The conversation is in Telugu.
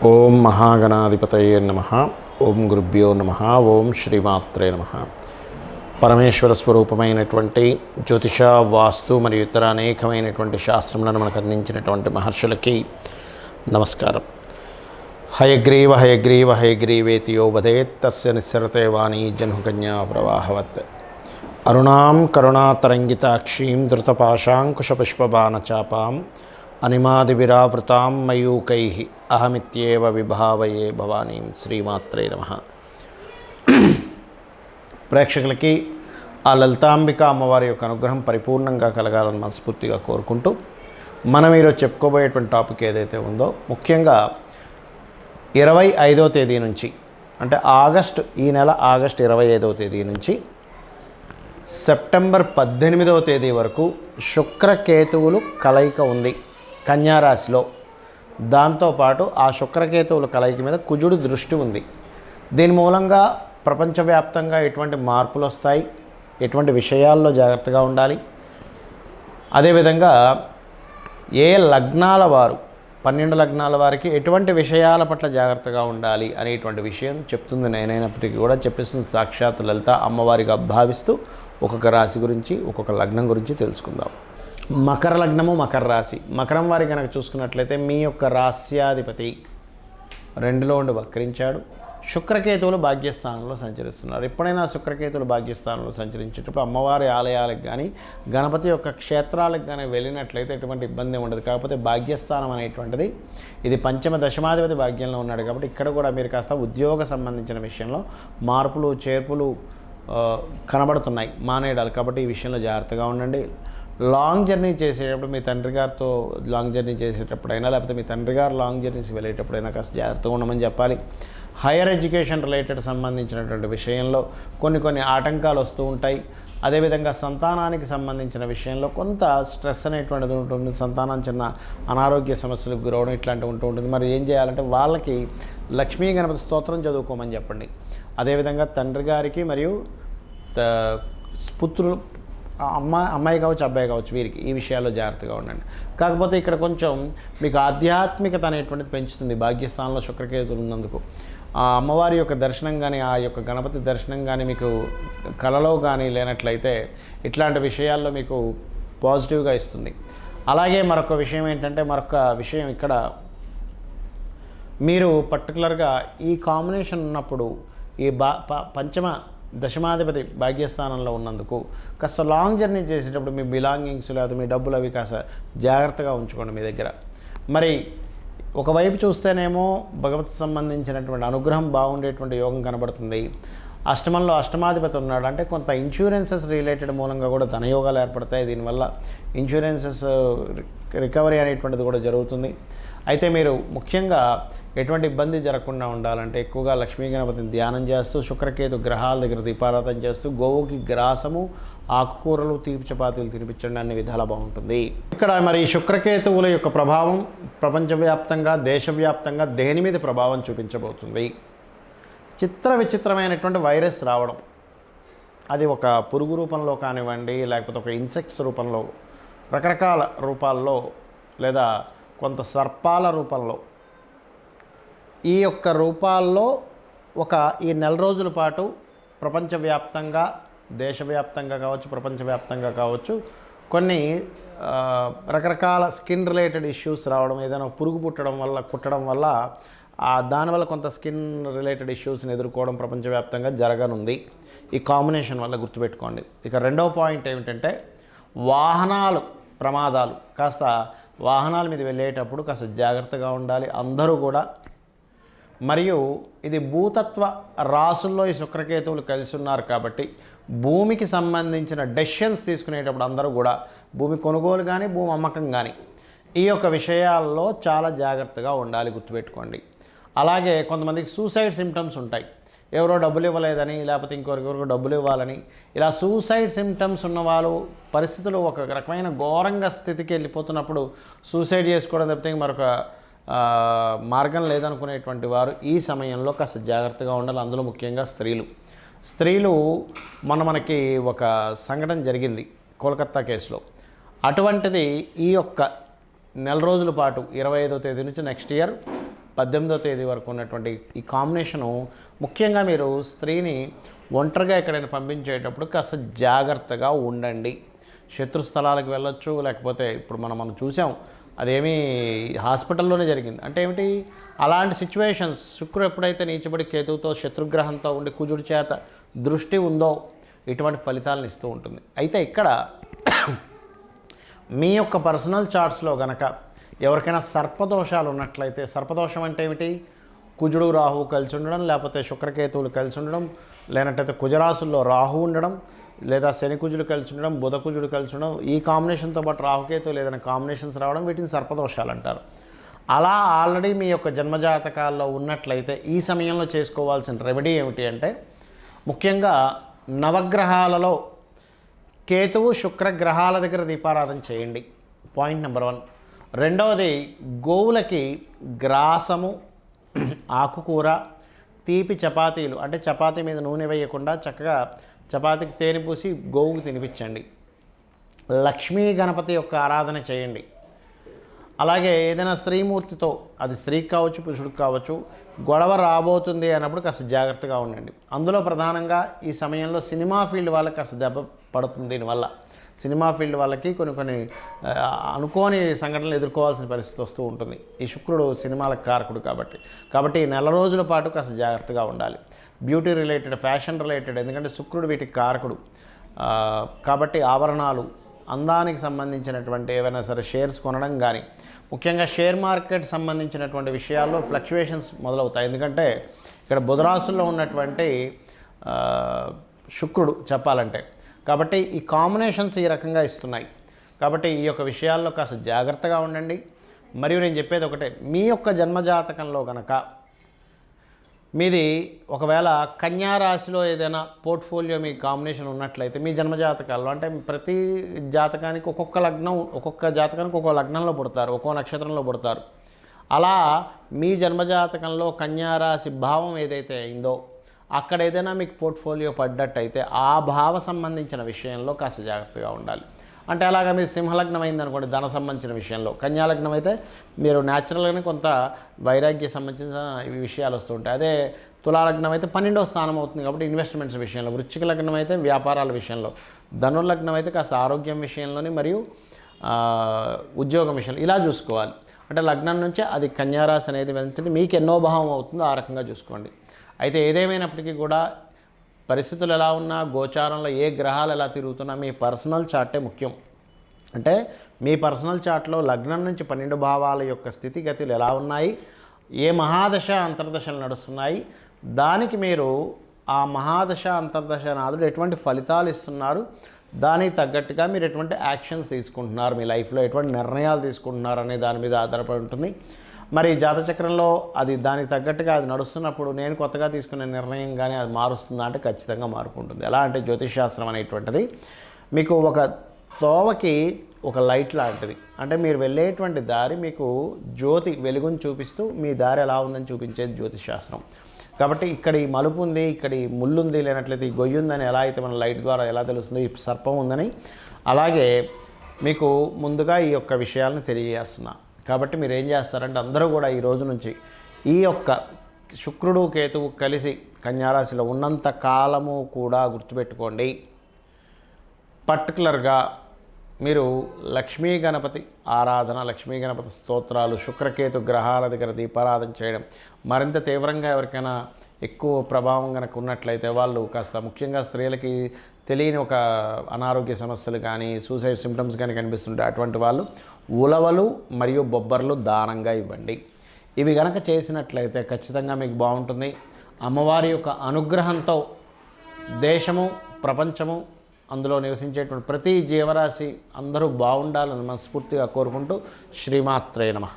ఓం మహాగణాధిపతయే నమః. ఓం గురుభ్యో నమః. ఓం శ్రీమాత్రే నమః. పరమేశ్వర స్వరూపమైనటువంటి జ్యోతిష, వాస్తు మరియు ఇతర అనేకమైనటువంటి శాస్త్రములను మనకు అందించినటువంటి మహర్షులకి నమస్కారం. హయగ్రీవ హయగ్రీవ హయగ్రీవేతి యో వదేత్ తస్య నిస్సరతే వాణీ జన్హుకన్యా ప్రవాహవత్. అరుణాం కరుణాతరంగితాక్షీం ధృతపాశాంకుశపుష్పబాణచాపాం అనిమాదివిరావృతాం మయూకైః అహమిత్యేవ విభావయే భవానీం. శ్రీమాత్రే నమః. ప్రేక్షకులకి ఆ లలితాంబిక అమ్మవారి యొక్క అనుగ్రహం పరిపూర్ణంగా కలగాలని మనస్ఫూర్తిగా కోరుకుంటూ మనం ఈరోజు చెప్పుకోబోయేటువంటి టాపిక్ ఏదైతే ఉందో, ముఖ్యంగా 25వ తేదీ నుంచి, అంటే ఈ నెల ఆగస్టు 25వ తేదీ నుంచి సెప్టెంబర్ 18వ తేదీ వరకు శుక్రకేతువులు కలయిక ఉంది కన్యారాశిలో. దాంతోపాటు ఆ శుక్రకేతువుల కలయిక మీద కుజుడు దృష్టి ఉంది. దీని మూలంగా ప్రపంచవ్యాప్తంగా ఎటువంటి మార్పులు వస్తాయి, ఎటువంటి విషయాల్లో జాగ్రత్తగా ఉండాలి, అదేవిధంగా ఏ లగ్నాల వారు 12 లగ్నాల వారికి ఎటువంటి విషయాల పట్ల జాగ్రత్తగా ఉండాలి అనేటువంటి విషయం చెప్తుంది. నేనైనప్పటికీ కూడా చెప్పిస్తుంది సాక్షాత్ లలిత అమ్మవారిగా భావిస్తూ ఒక్కొక్క రాశి గురించి, ఒక్కొక్క లగ్నం గురించి తెలుసుకుందాం. మకర లగ్నము, మకర రాశి. మకరం వారి కనుక చూసుకున్నట్లయితే మీ యొక్క రాస్యాధిపతి 2లో ఉండి వక్రించాడు. శుక్రకేతువులు భాగ్యస్థానంలో సంచరిస్తున్నారు. ఎప్పుడైనా శుక్రకేతువులు భాగ్యస్థానంలో సంచరించేటప్పుడు అమ్మవారి ఆలయాలకు కానీ, గణపతి యొక్క క్షేత్రాలకు కానీ వెళ్ళినట్లయితే ఎటువంటి ఇబ్బంది ఉండదు. కాకపోతే భాగ్యస్థానం అనేటువంటిది ఇది పంచమ దశమాధిపతి భాగ్యంలో ఉన్నాడు కాబట్టి ఇక్కడ కూడా మీరు కాస్త ఉద్యోగ సంబంధించిన విషయంలో మార్పులు చేర్పులు కనబడుతున్నాయి, మానేయడాలు. కాబట్టి ఈ విషయంలో జాగ్రత్తగా ఉండండి. లాంగ్ జర్నీ చేసేటప్పుడు మీ తండ్రి గారితో లాంగ్ జర్నీ చేసేటప్పుడైనా, లేకపోతే మీ తండ్రి గారు లాంగ్ జర్నీస్ వెళ్ళేటప్పుడైనా కాస్త జాగ్రత్తగా ఉండమని చెప్పాలి. హైయర్ ఎడ్యుకేషన్ రిలేటెడ్ సంబంధించినటువంటి విషయంలో కొన్ని ఆటంకాలు వస్తూ ఉంటాయి. అదేవిధంగా సంతానానికి సంబంధించిన విషయంలో కొంత స్ట్రెస్ అనేటువంటిది ఉంటుంది. సంతానం చిన్న అనారోగ్య సమస్యలకు గురవడం ఇట్లాంటివి ఉంటూ ఉంటుంది. మరి ఏం చేయాలంటే వాళ్ళకి లక్ష్మీ గణపతి స్తోత్రం చదువుకోమని చెప్పండి. అదేవిధంగా తండ్రి గారికి మరియు పుత్రులు, అమ్మాయి కావచ్చు, అబ్బాయి కావచ్చు, వీరికి ఈ విషయాల్లో జాగ్రత్తగా ఉండండి. కాకపోతే ఇక్కడ కొంచెం మీకు ఆధ్యాత్మికత అనేటువంటిది పెంచుతుంది భాగ్యస్థానంలో శుక్రకేతులు ఉన్నందుకు. ఆ అమ్మవారి యొక్క దర్శనం కానీ, ఆ యొక్క గణపతి దర్శనం కానీ మీకు కలలో కానీ లేనట్లయితే ఇట్లాంటి విషయాల్లో మీకు పాజిటివ్గా ఇస్తుంది. అలాగే మరొక విషయం ఏంటంటే, ఇక్కడ మీరు పర్టికులర్గా ఈ కాంబినేషన్ ఉన్నప్పుడు ఈ పంచమ దశమాధిపతి భాగ్యస్థానంలో ఉన్నందుకు కాస్త లాంగ్ జర్నీ చేసేటప్పుడు మీ బిలాంగింగ్స్ లేదా మీ డబ్బులు అవి కాస్త జాగ్రత్తగా ఉంచుకోండి మీ దగ్గర. మరి ఒకవైపు చూస్తేనేమో భగవత్ సంబంధించినటువంటి అనుగ్రహం బాగుండేటువంటి యోగం కనబడుతుంది. అష్టమంలో అష్టమాధిపతి ఉన్నాడు అంటే కొంత ఇన్సూరెన్సెస్ రిలేటెడ్ మూలంగా కూడా ధనయోగాలు ఏర్పడతాయి. దీనివల్ల ఇన్సూరెన్సెస్ రికవరీ అనేటువంటిది కూడా జరుగుతుంది. అయితే మీరు ముఖ్యంగా ఎటువంటి ఇబ్బంది జరగకుండా ఉండాలంటే ఎక్కువగా లక్ష్మీ గణపతిని ధ్యానం చేస్తూ, శుక్రకేతు గ్రహాల దగ్గర దీపారాధన చేస్తూ, గోవుకి గ్రాసము, ఆకుకూరలు, తీపి చపాతీలు తినిపించండి, అన్ని విధాలా బాగుంటుంది. ఇక్కడ మరి శుక్రకేతువుల యొక్క ప్రభావం ప్రపంచవ్యాప్తంగా, దేశవ్యాప్తంగా దేని మీద ప్రభావం చూపించబోతుంది? విచిత్రమైనటువంటి వైరస్ రావడం, అది ఒక పురుగు రూపంలో కానివ్వండి, లేకపోతే ఒక ఇన్సెక్ట్స్ రూపంలో, రకరకాల రూపాల్లో, లేదా కొంత సర్పాల రూపంలో, ఈ యొక్క రూపాల్లో ఈ నెల రోజుల పాటు ప్రపంచవ్యాప్తంగా, దేశవ్యాప్తంగా కావచ్చు, ప్రపంచవ్యాప్తంగా కావచ్చు, కొన్ని రకరకాల స్కిన్ రిలేటెడ్ ఇష్యూస్ రావడం, ఏదైనా పురుగు కుట్టడం వల్ల దానివల్ల కొంత స్కిన్ రిలేటెడ్ ఇష్యూస్ని ఎదుర్కోవడం ప్రపంచవ్యాప్తంగా జరగనుంది ఈ కాంబినేషన్ వల్ల, గుర్తుపెట్టుకోండి. ఇక రెండవ పాయింట్ ఏమిటంటే వాహనాలు ప్రమాదాలు. కాస్త వాహనాల మీద వెళ్ళేటప్పుడు కాస్త జాగ్రత్తగా ఉండాలి అందరూ కూడా. మరియు ఇది భూతత్వ రాసుల్లో ఈ శుక్రకేతువులు కలిసి ఉన్నారు కాబట్టి భూమికి సంబంధించిన డెసిషన్స్ తీసుకునేటప్పుడు అందరూ కూడా భూమి కొనుగోలు కానీ, భూమి అమ్మకం కానీ, ఈ యొక్క విషయాల్లో చాలా జాగ్రత్తగా ఉండాలి, గుర్తుపెట్టుకోండి. అలాగే కొంతమందికి సూసైడ్ సిమ్టమ్స్ ఉంటాయి. ఎవరో డబ్బులు ఇవ్వలేదని, లేకపోతే ఇంకొకరికి డబ్బులు ఇవ్వాలని, ఇలా సూసైడ్ సిమ్టమ్స్ ఉన్నవాళ్ళు పరిస్థితులు ఒక రకమైన ఘోరంగా స్థితికి వెళ్ళిపోతున్నప్పుడు సూసైడ్ చేసుకోవడం తప్పితే మరొక మార్గం లేదనుకునేటువంటి వారు ఈ సమయంలో కాస్త జాగ్రత్తగా ఉండాలి. అందులో ముఖ్యంగా స్త్రీలు మనకి ఒక సంఘటన జరిగింది కోల్కత్తా కేసులో. అటువంటిది ఈ యొక్క నెల రోజుల పాటు 25వ తేదీ నుంచి నెక్స్ట్ ఇయర్ 18వ తేదీ వరకు ఉన్నటువంటి ఈ కాంబినేషను ముఖ్యంగా మీరు స్త్రీని ఒంటరిగా ఎక్కడైనా పంపించేటప్పుడు కాస్త జాగ్రత్తగా ఉండండి. శత్రు స్థలాలకు వెళ్ళొచ్చు, లేకపోతే ఇప్పుడు మనం చూసాం అదేమీ హాస్పిటల్లోనే జరిగింది. అంటే ఏమిటి, అలాంటి సిచ్యువేషన్స్ శుక్రుడు ఎప్పుడైతే నీచబడి కేతువుతో శత్రుగ్రహంతో ఉండి కుజుడి చేత దృష్టి ఉందో ఇటువంటి ఫలితాలను ఇస్తూ ఉంటుంది. అయితే ఇక్కడ మీ యొక్క పర్సనల్ చార్ట్స్లో గనక ఎవరికైనా సర్పదోషాలు ఉన్నట్లయితే, సర్పదోషం అంటే ఏమిటి, కుజుడు రాహువు కలిసి ఉండడం, లేకపోతే శుక్రకేతువులు కలిసి ఉండడం, లేనట్టయితే కుజరాశుల్లో రాహు ఉండడం, లేదా శని కుజులు కలిసి ఉండడం, బుధ కుజుడు కలిసి ఉండడం, ఈ కాంబినేషన్తో పాటు రాహుకేతువులు ఏదైనా కాంబినేషన్స్ రావడం, వీటిని సర్పదోషాలు అంటారు. అలా ఆల్రెడీ మీ యొక్క జన్మజాతకాల్లో ఉన్నట్లయితే ఈ సమయంలో చేసుకోవాల్సిన రెమెడీ ఏమిటి అంటే, ముఖ్యంగా నవగ్రహాలలో కేతువు శుక్రగ్రహాల దగ్గర దీపారాధన చేయండి. Point number 1. రెండవది, గోవులకి గ్రాసము, ఆకుకూర, తీపి చపాతీలు, అంటే చపాతీ మీద నూనె వేయకుండా చక్కగా చపాతీకి తేనె పూసి గోవుకు తినిపించండి. లక్ష్మీ గణపతి యొక్క ఆరాధన చేయండి. అలాగే ఏదైనా స్త్రీమూర్తితో, అది స్త్రీకి కావచ్చు పురుషుడికి కావచ్చు, గొడవ రాబోతుంది అన్నప్పుడు కాస్త జాగ్రత్తగా ఉండండి. అందులో ప్రధానంగా ఈ సమయంలో సినిమా ఫీల్డ్ వాళ్ళకి కాస్త దెబ్బ పడుతుంది. దీనివల్ల సినిమా ఫీల్డ్ వాళ్ళకి కొన్ని అనుకోని సంఘటనలు ఎదుర్కోవాల్సిన పరిస్థితి వస్తూ ఉంటుంది. ఈ శుక్రుడు సినిమాలకు కారకుడు కాబట్టి ఈ నెల రోజుల పాటు కాస్త జాగ్రత్తగా ఉండాలి. బ్యూటీ రిలేటెడ్, ఫ్యాషన్ రిలేటెడ్, ఎందుకంటే శుక్రుడు వీటికి కారకుడు కాబట్టి ఆభరణాలు, అందానికి సంబంధించినటువంటి ఏవైనా సరే షేర్స్ కొనడం కానీ, ముఖ్యంగా షేర్ మార్కెట్ సంబంధించినటువంటి విషయాల్లో ఫ్లక్చువేషన్స్ మొదలవుతాయి. ఎందుకంటే ఇక్కడ బుధరాశుల్లో ఉన్నటువంటి శుక్రుడు చెప్పాలంటే, కాబట్టి ఈ కాంబినేషన్స్ ఈ రకంగా ఇస్తున్నాయి. కాబట్టి ఈ యొక్క విషయాల్లో కాస్త జాగ్రత్తగా ఉండండి. మరియు నేను చెప్పేది ఒకటే, మీ యొక్క జన్మజాతకంలో కనుక మీది ఒకవేళ కన్యా రాశిలో ఏదైనా పోర్ట్ఫోలియో మీ కాంబినేషన్ ఉన్నట్లయితే, మీ జన్మజాతకాల్లో, అంటే ప్రతి జాతకానికి ఒక్కొక్క జాతకానికి ఒక్కో లగ్నంలో పుడతారు, ఒక్కో నక్షత్రంలో పుడతారు. అలా మీ జన్మజాతకంలో కన్యా రాశి భావం ఏదైతే అయిందో అక్కడ ఏదైనా మీకు పోర్ట్ఫోలియో పడ్డట్టయితే ఆ భావ సంబంధించిన విషయంలో కాస్త జాగ్రత్తగా ఉండాలి. అంటే అలాగా మీరు సింహలగ్నం అయిందనుకోండి, ధన సంబంధించిన విషయంలో, కన్యాలగ్నం అయితే మీరు న్యాచురల్గానే కొంత వైరాగ్య సంబంధించిన విషయాలు వస్తూ ఉంటాయి. అదే తులాలగ్నం అయితే 12వ స్థానం అవుతుంది కాబట్టి ఇన్వెస్ట్మెంట్స్ విషయంలో, వృశ్చిక లగ్నం అయితే వ్యాపారాల విషయంలో, ధనుర్లగ్నం అయితే కాస్త ఆరోగ్యం విషయంలోని మరియు ఉద్యోగం విషయంలో ఇలా చూసుకోవాలి. అంటే లగ్నం నుంచి అది కన్యారాశి అనేది వెళ్తుంది, మీకు ఎన్నో భావం అవుతుందో ఆ రకంగా చూసుకోండి. అయితే ఏదేమైనప్పటికీ కూడా పరిస్థితులు ఎలా ఉన్నా, గోచారంలో ఏ గ్రహాలు ఎలా తిరుగుతున్నా మీ పర్సనల్ చార్టే ముఖ్యం. అంటే మీ పర్సనల్ చార్ట్లో లగ్నం నుంచి 12 భావాల యొక్క స్థితిగతులు ఎలా ఉన్నాయి, ఏ మహాదశ అంతర్దశలు నడుస్తున్నాయి, దానికి మీరు ఆ మహాదశ అంతర్దశ నాదుడు ఎటువంటి ఫలితాలు ఇస్తున్నారు, దానికి తగ్గట్టుగా మీరు ఎటువంటి యాక్షన్స్ తీసుకుంటున్నారు, మీ లైఫ్లో ఎటువంటి నిర్ణయాలు తీసుకుంటున్నారు అనే దాని మీద ఆధారపడి ఉంటుంది. మరి జాతచక్రంలో అది దానికి తగ్గట్టుగా అది నడుస్తున్నప్పుడు నేను కొత్తగా తీసుకునే నిర్ణయం కానీ అది మారుస్తుందా అంటే ఖచ్చితంగా మార్పు ఉంటుంది. ఎలా అంటే జ్యోతిష్ శాస్త్రం అనేటువంటిది మీకు ఒక తోవకి ఒక లైట్ లాంటిది. అంటే మీరు వెళ్ళేటువంటి దారి మీకు జ్యోతి వెలుగుని చూపిస్తూ మీ దారి ఎలా ఉందని చూపించేది జ్యోతిష్ శాస్త్రం. కాబట్టి ఇక్కడ ఈ మలుపు ఉంది, ఇక్కడ ఈ ముళ్ళు ఉంది, లేనట్లయితే ఈ గొయ్యి ఉందని ఎలా అయితే మన లైట్ ద్వారా ఎలా తెలుస్తుందో, ఈ సర్పం ఉందని, అలాగే మీకు ముందుగా ఈ యొక్క విషయాలను తెలియజేస్తున్నా. కాబట్టి మీరు ఏం చేస్తారంటే అందరూ కూడా ఈ రోజు నుంచి ఈ యొక్క శుక్రుడు కేతువు కలిసి కన్యారాశిలో ఉన్నంత కాలము కూడా గుర్తుపెట్టుకోండి, పర్టికులర్గా మీరు లక్ష్మీ గణపతి ఆరాధన, లక్ష్మీ గణపతి స్తోత్రాలు, శుక్రకేతు గ్రహాల దగ్గర దీపారాధన చేయడం, మరింత తీవ్రంగా ఎవరికైనా ఎక్కువ ప్రభావం కనుక ఉన్నట్లయితే వాళ్ళు కాస్త, ముఖ్యంగా స్త్రీలకి తెలియని ఒక అనారోగ్య సమస్యలు కానీ సూసైడ్ సిమ్టమ్స్ కానీ కనిపిస్తుంటే అటువంటి వాళ్ళు ఉలవలు మరియు బొబ్బర్లు దానంగా ఇవ్వండి. ఇవి కనుక చేసినట్లయితే ఖచ్చితంగా మీకు బాగుంటుంది. అమ్మవారి యొక్క అనుగ్రహంతో దేశము, ప్రపంచము, అందులో నివసించేటువంటి ప్రతి జీవరాశి అందరూ బాగుండాలని మనస్ఫూర్తిగా కోరుకుంటూ శ్రీమాత్రే నమః.